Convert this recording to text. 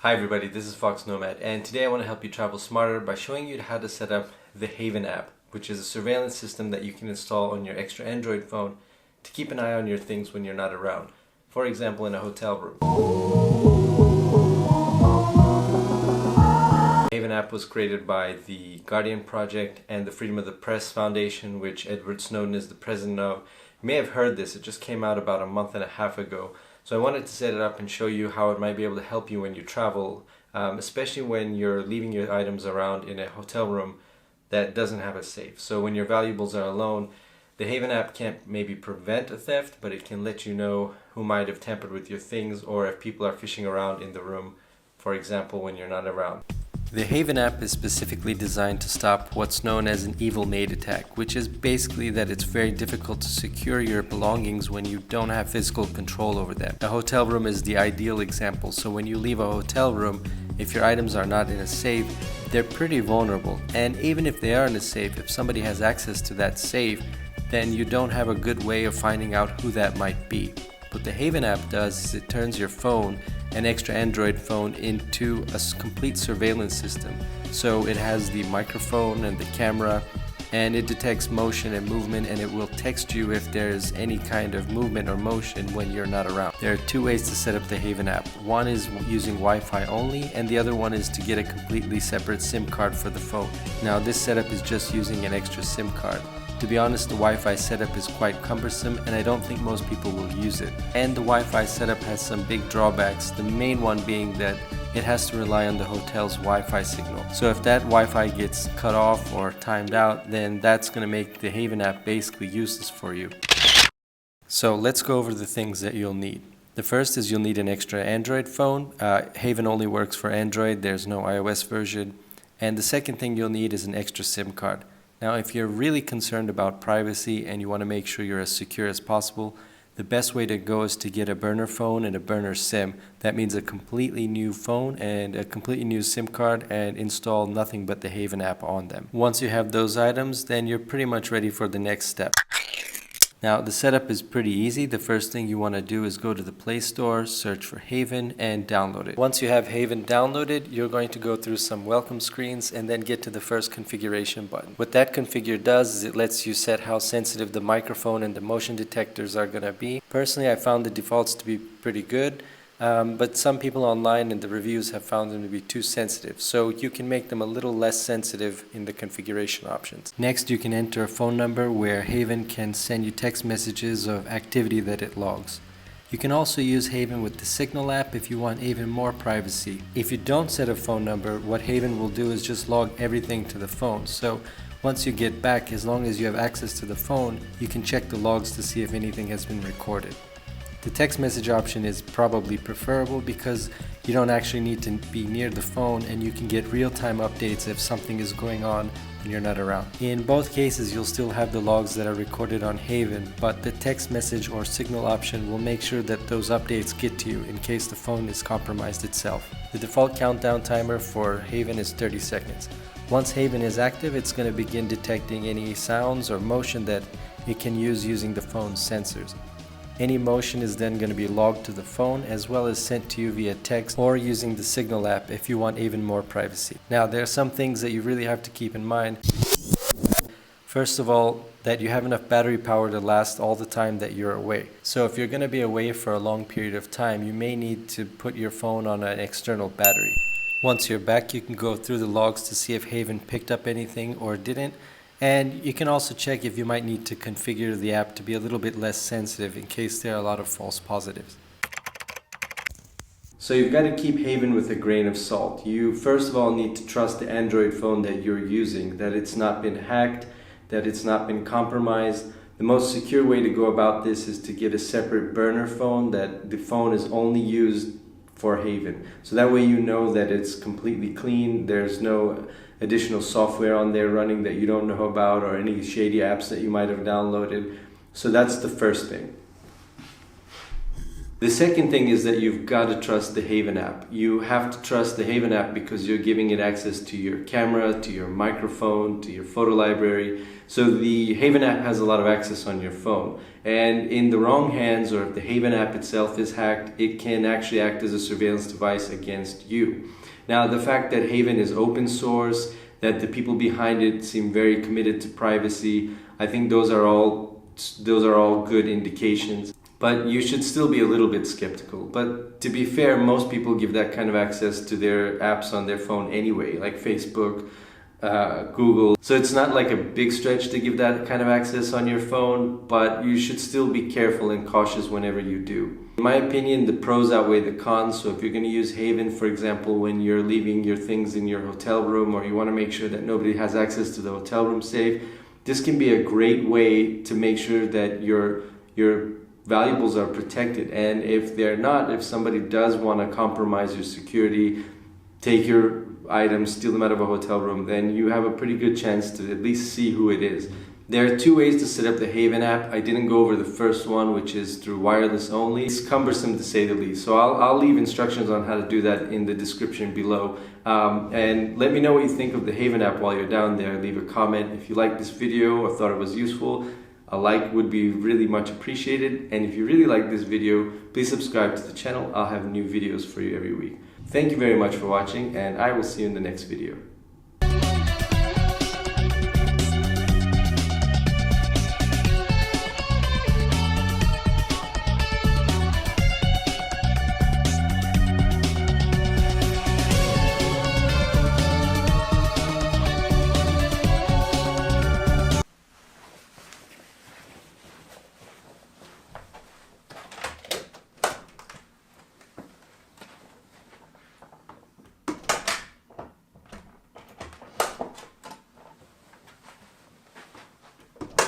Hi everybody, this is Fox Nomad, and today I want to help you travel smarter by showing you how to set up the Haven app, which is a surveillance system that you can install on your extra Android phone to keep an eye on your things when you're not around. For example, in a hotel room. The Haven app was created by the Guardian Project and the Freedom of the Press Foundation, which Edward Snowden is the president of. You may have heard this, it just came out about a month and a half ago. So I wanted to set it up and show you how it might be able to help you when you travel, especially when you're leaving your items around in a hotel room that doesn't have a safe. So when your valuables are alone, the Haven app can't maybe prevent a theft, but it can let you know who might have tampered with your things or if people are fishing around in the room, for example, when you're not around. The Haven app is specifically designed to stop what's known as an evil maid attack, which is basically that it's very difficult to secure your belongings when you don't have physical control over them. A hotel room is the ideal example, so when you leave a hotel room, if your items are not in a safe, they're pretty vulnerable. And even if they are in a safe, if somebody has access to that safe, then you don't have a good way of finding out who that might be. What the Haven app does is it turns your phone, an extra Android phone, into a complete surveillance system. So it has the microphone and the camera, and it detects motion and movement, and it will text you if there's any kind of movement or motion when you're not around. There are two ways to set up the Haven app. One is using Wi-Fi only, and the other one is to get a completely separate SIM card for the phone. Now this setup is just using an extra SIM card. To be honest, the Wi-Fi setup is quite cumbersome and I don't think most people will use it. And the Wi-Fi setup has some big drawbacks, the main one being that it has to rely on the hotel's Wi-Fi signal. So if that Wi-Fi gets cut off or timed out, then that's going to make the Haven app basically useless for you. So let's go over the things that you'll need. The first is you'll need an extra Android phone. Haven only works for Android, there's no iOS version. And the second thing you'll need is an extra SIM card. Now, if you're really concerned about privacy and you want to make sure you're as secure as possible, the best way to go is to get a burner phone and a burner SIM. That means a completely new phone and a completely new SIM card, and install nothing but the Haven app on them. Once you have those items, then you're pretty much ready for the next step. Now, the setup is pretty easy. The first thing you want to do is go to the Play Store, search for Haven, and download it. Once you have Haven downloaded, you're going to go through some welcome screens and then get to the first configuration button. What that configure does is it lets you set how sensitive the microphone and the motion detectors are going to be. Personally, I found the defaults to be pretty good. But some people online in the reviews have found them to be too sensitive, so you can make them a little less sensitive in the configuration options. Next, you can enter a phone number where Haven can send you text messages of activity that it logs. You can also use Haven with the Signal app if you want even more privacy. If you don't set a phone number, what Haven will do is just log everything to the phone. So once you get back, as long as you have access to the phone, you can check the logs to see if anything has been recorded. The text message option is probably preferable because you don't actually need to be near the phone and you can get real-time updates if something is going on when you're not around. In both cases, you'll still have the logs that are recorded on Haven, but the text message or Signal option will make sure that those updates get to you in case the phone is compromised itself. The default countdown timer for Haven is 30 seconds. Once Haven is active, it's going to begin detecting any sounds or motion that it can use using the phone's sensors. Any motion is then going to be logged to the phone as well as sent to you via text or using the Signal app if you want even more privacy. Now, there are some things that you really have to keep in mind. First of all, that you have enough battery power to last all the time that you're away. So if you're going to be away for a long period of time, you may need to put your phone on an external battery. Once you're back, you can go through the logs to see if Haven picked up anything or didn't. And you can also check if you might need to configure the app to be a little bit less sensitive in case there are a lot of false positives. So you've got to keep Haven with a grain of salt. You first of all need to trust the Android phone that you're using, that it's not been hacked, that it's not been compromised. The most secure way to go about this is to get a separate burner phone that the phone is only used for Haven. So that way you know that it's completely clean, there's no additional software on there running that you don't know about or any shady apps that you might have downloaded. So that's the first thing. The second thing is that you've got to trust the Haven app. You have to trust the Haven app because you're giving it access to your camera, to your microphone, to your photo library. So the Haven app has a lot of access on your phone. And in the wrong hands, or if the Haven app itself is hacked, it can actually act as a surveillance device against you. Now, the fact that Haven is open source, that the people behind it seem very committed to privacy, I think those are all good indications. But you should still be a little bit skeptical. But to be fair, most people give that kind of access to their apps on their phone anyway, like Facebook, Google. So it's not like a big stretch to give that kind of access on your phone, but you should still be careful and cautious whenever you do. In my opinion, the pros outweigh the cons. So if you're going to use Haven, for example, when you're leaving your things in your hotel room, or you want to make sure that nobody has access to the hotel room safe, this can be a great way to make sure that your valuables are protected. And if they're not, if somebody does want to compromise your security, take your items, steal them out of a hotel room, then you have a pretty good chance to at least see who it is. There are two ways to set up the Haven app. I didn't go over the first one, which is through wireless only. It's cumbersome to say the least. So I'll leave instructions on how to do that in the description below. And let me know what you think of the Haven app while you're down there. Leave a comment if you liked this video or thought it was useful. A like would be really much appreciated. And if you really like this video, please subscribe to the channel. I'll have new videos for you every week. Thank you very much for watching, and I will see you in the next video.